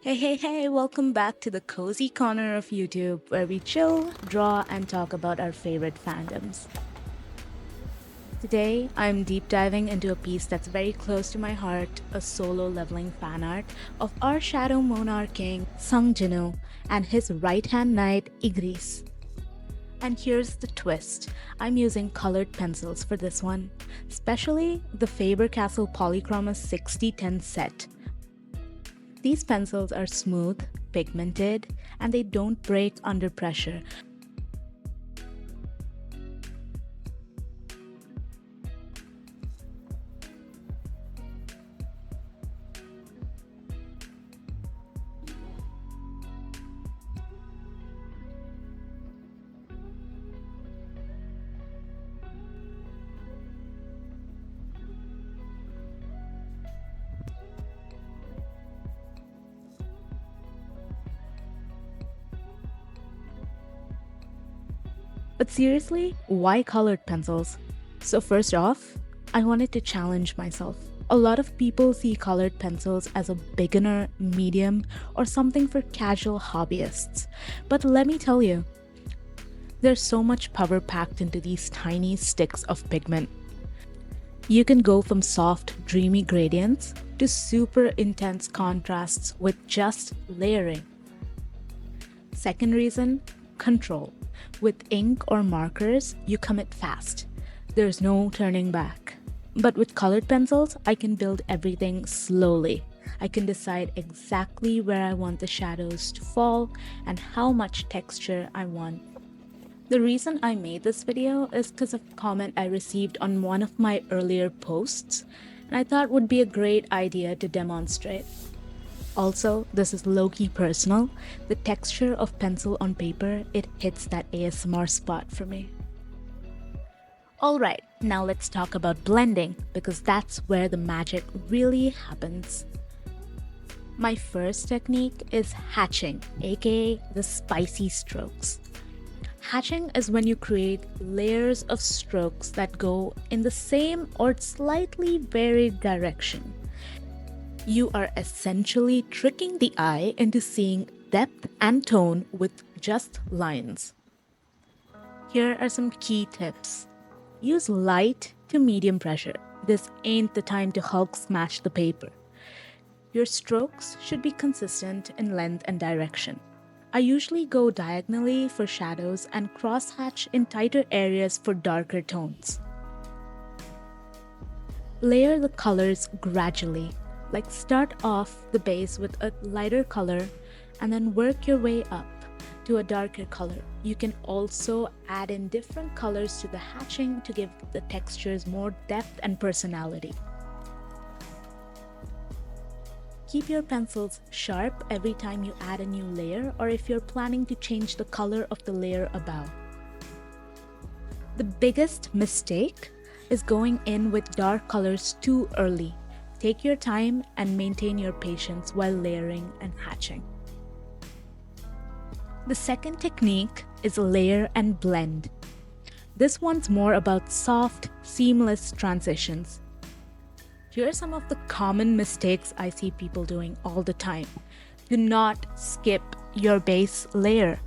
Hey, welcome back to the cozy corner of YouTube where we chill, draw, and talk about our favorite fandoms. Today, I'm deep diving into a piece that's very close to my heart, a solo leveling fan art of our Shadow Monarch king, Sung Jin-Woo, and his right-hand knight, Igris. And here's the twist. I'm using colored pencils for this one, especially the Faber-Castell Polychromos 6010 set. These pencils are smooth, pigmented, and they don't break under pressure. But seriously, why colored pencils? So first off, I wanted to challenge myself. A lot of people see colored pencils as a beginner, medium, or something for casual hobbyists. But let me tell you, there's so much power packed into these tiny sticks of pigment. You can go from soft, dreamy gradients to super intense contrasts with just layering. Second reason, control. With ink or markers, you commit fast. There's no turning back. But with colored pencils, I can build everything slowly. I can decide exactly where I want the shadows to fall and how much texture I want. The reason I made this video is because of a comment I received on one of my earlier posts, and I thought would be a great idea to demonstrate. Also, this is low-key personal. The texture of pencil on paper, it hits that ASMR spot for me. Alright, now let's talk about blending, because that's where the magic really happens. My first technique is hatching, aka the spicy strokes. Hatching is when you create layers of strokes that go in the same or slightly varied direction. You are essentially tricking the eye into seeing depth and tone with just lines. Here are some key tips. Use light to medium pressure. This ain't the time to Hulk smash the paper. Your strokes should be consistent in length and direction. I usually go diagonally for shadows and cross-hatch in tighter areas for darker tones. Layer the colors gradually. Like start off the base with a lighter color and then work your way up to a darker color. You can also add in different colors to the hatching to give the textures more depth and personality. Keep your pencils sharp every time you add a new layer or if you're planning to change the color of the layer above. The biggest mistake is going in with dark colors too early. Take your time and maintain your patience while layering and hatching. The second technique is layer and blend. This one's more about soft, seamless transitions. Here are some of the common mistakes I see people doing all the time. Do not skip your base layer.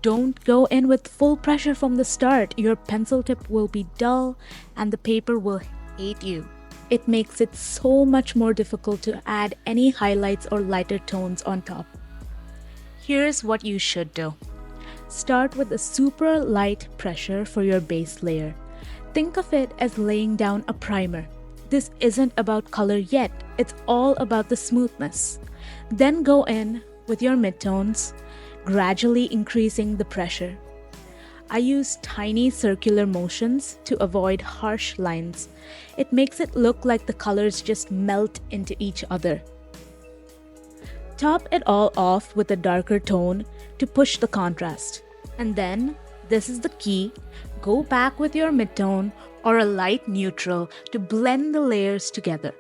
Don't go in with full pressure from the start. Your pencil tip will be dull and the paper will hate you. It makes it so much more difficult to add any highlights or lighter tones on top. Here's what you should do. Start with a super light pressure for your base layer. Think of it as laying down a primer. This isn't about color yet, it's all about the smoothness. Then go in with your midtones, gradually increasing the pressure. I use tiny circular motions to avoid harsh lines. It makes it look like the colors just melt into each other. Top it all off with a darker tone to push the contrast. And then, this is the key, go back with your midtone or a light neutral to blend the layers together.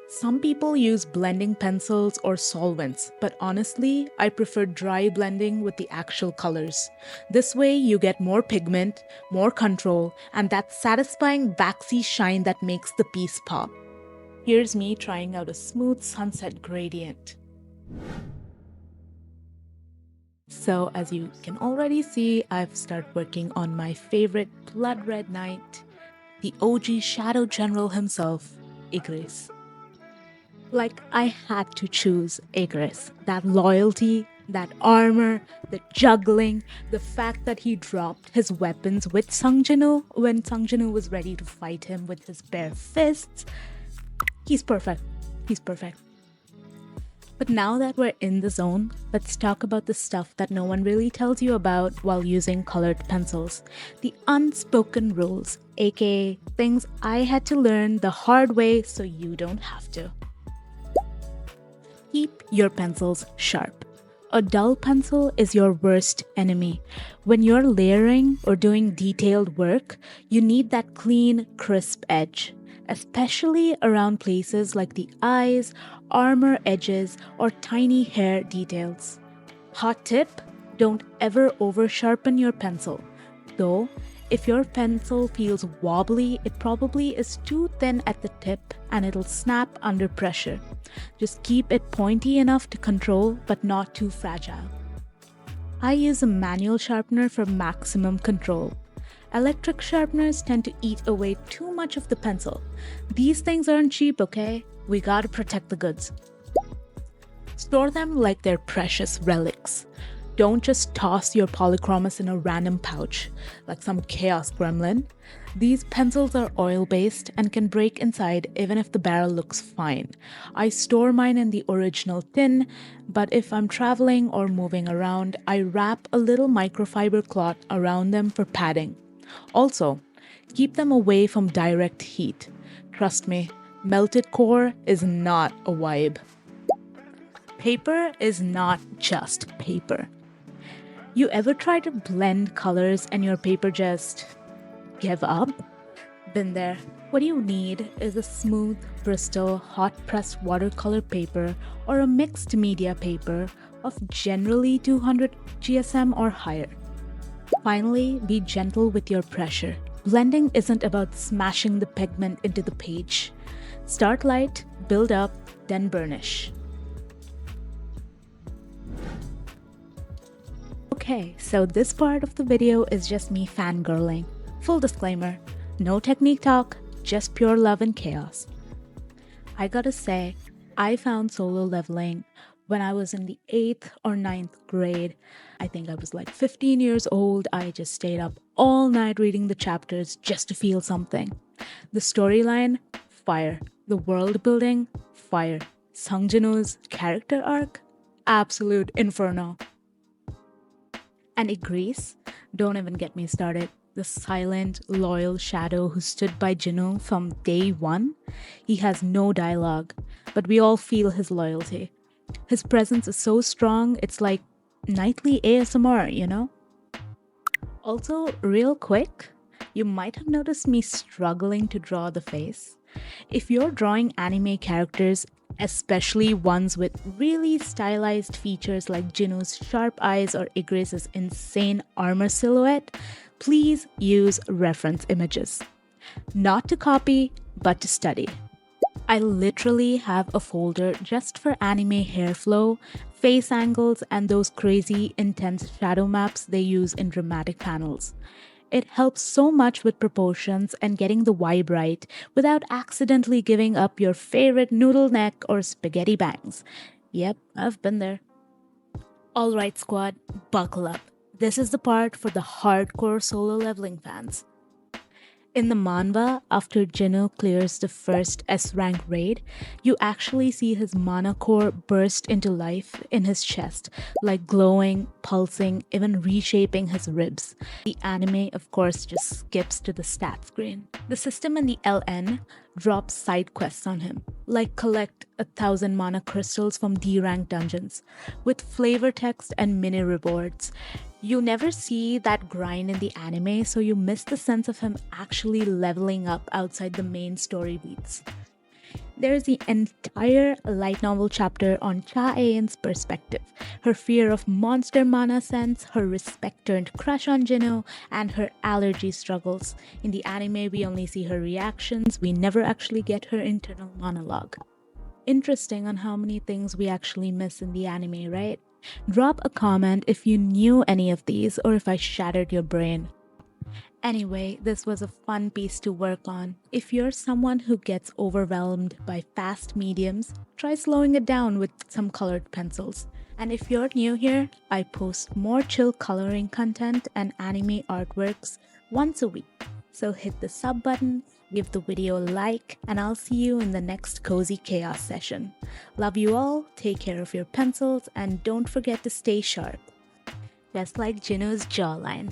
Some people use blending pencils or solvents, but honestly, I prefer dry blending with the actual colors. This way, you get more pigment, more control, and that satisfying waxy shine that makes the piece pop. Here's me trying out a smooth sunset gradient. So, as you can already see, I've started working on my favorite Blood Red Knight, the OG Shadow General himself, Igris. Like, I had to choose Igris. That loyalty, that armor, the juggling, the fact that he dropped his weapons with Sung Jin-Woo when Sung Jin-Woo was ready to fight him with his bare fists. He's perfect. He's perfect. But now that we're in the zone, let's talk about the stuff that no one really tells you about while using colored pencils. The unspoken rules, aka things I had to learn the hard way so you don't have to. Keep your pencils sharp. A dull pencil is your worst enemy. When you're layering or doing detailed work, you need that clean, crisp edge, especially around places like the eyes, armor edges, or tiny hair details. Hot tip: don't ever over sharpen your pencil. Though, if your pencil feels wobbly, it probably is too thin at the tip and it'll snap under pressure. Just keep it pointy enough to control, but not too fragile. I use a manual sharpener for maximum control. Electric sharpeners tend to eat away too much of the pencil. These things aren't cheap, okay? We gotta protect the goods. Store them like they're precious relics. Don't just toss your Polychromos in a random pouch, like some chaos gremlin. These pencils are oil-based and can break inside even if the barrel looks fine. I store mine in the original tin, but if I'm traveling or moving around, I wrap a little microfiber cloth around them for padding. Also, keep them away from direct heat. Trust me, melted core is not a vibe. Paper is not just paper. You ever try to blend colors and your paper just give up? Been there. What you need is a smooth Bristol hot pressed watercolor paper or a mixed media paper of generally 200 GSM or higher. Finally, be gentle with your pressure. Blending isn't about smashing the pigment into the page. Start light, build up, then burnish. Okay, so this part of the video is just me fangirling. Full disclaimer, no technique talk, just pure love and chaos. I gotta say, I found solo leveling when I was in the 8th or 9th grade. I think I was like 15 years old. I just stayed up all night reading the chapters just to feel something. The storyline, fire. The world building, fire. Sung Jin-Woo's character arc, absolute inferno. And Igris, don't even get me started. The silent, loyal shadow who stood by Jin-Woo from day one. He has no dialogue, but we all feel his loyalty. His presence is so strong, it's like nightly ASMR, you know? Also, real quick, you might have noticed me struggling to draw the face. If you're drawing anime characters, especially ones with really stylized features like Jin-Woo's sharp eyes or Igris' insane armor silhouette, please use reference images. Not to copy, but to study. I literally have a folder just for anime hair flow, face angles, and those crazy intense shadow maps they use in dramatic panels. It helps so much with proportions and getting the vibe right without accidentally giving up your favorite noodle neck or spaghetti bangs. Yep, I've been there. Alright squad, buckle up. This is the part for the hardcore solo leveling fans. In the manhwa, after Jin-Woo clears the first S-rank raid, you actually see his mana core burst into life in his chest, like glowing, pulsing, even reshaping his ribs. The anime, of course, just skips to the stat screen. The system in the LN drops side quests on him, like collect 1,000 mana crystals from D-rank dungeons, with flavor text and mini rewards. You never see that grind in the anime, so you miss the sense of him actually leveling up outside the main story beats. There's the entire light novel chapter on Cha-Aen's perspective, her fear of monster mana sense, her respect-turned crush on Jin-Woo, and her allergy struggles. In the anime, we only see her reactions, we never actually get her internal monologue. Interesting on how many things we actually miss in the anime, right? Drop a comment if you knew any of these or if I shattered your brain. Anyway, this was a fun piece to work on. If you're someone who gets overwhelmed by fast mediums, try slowing it down with some colored pencils. And if you're new here, I post more chill coloring content and anime artworks once a week. So hit the sub button, give the video a like, and I'll see you in the next Cozy Chaos session. Love you all, take care of your pencils, and don't forget to stay sharp. Just like Jinwoo's jawline.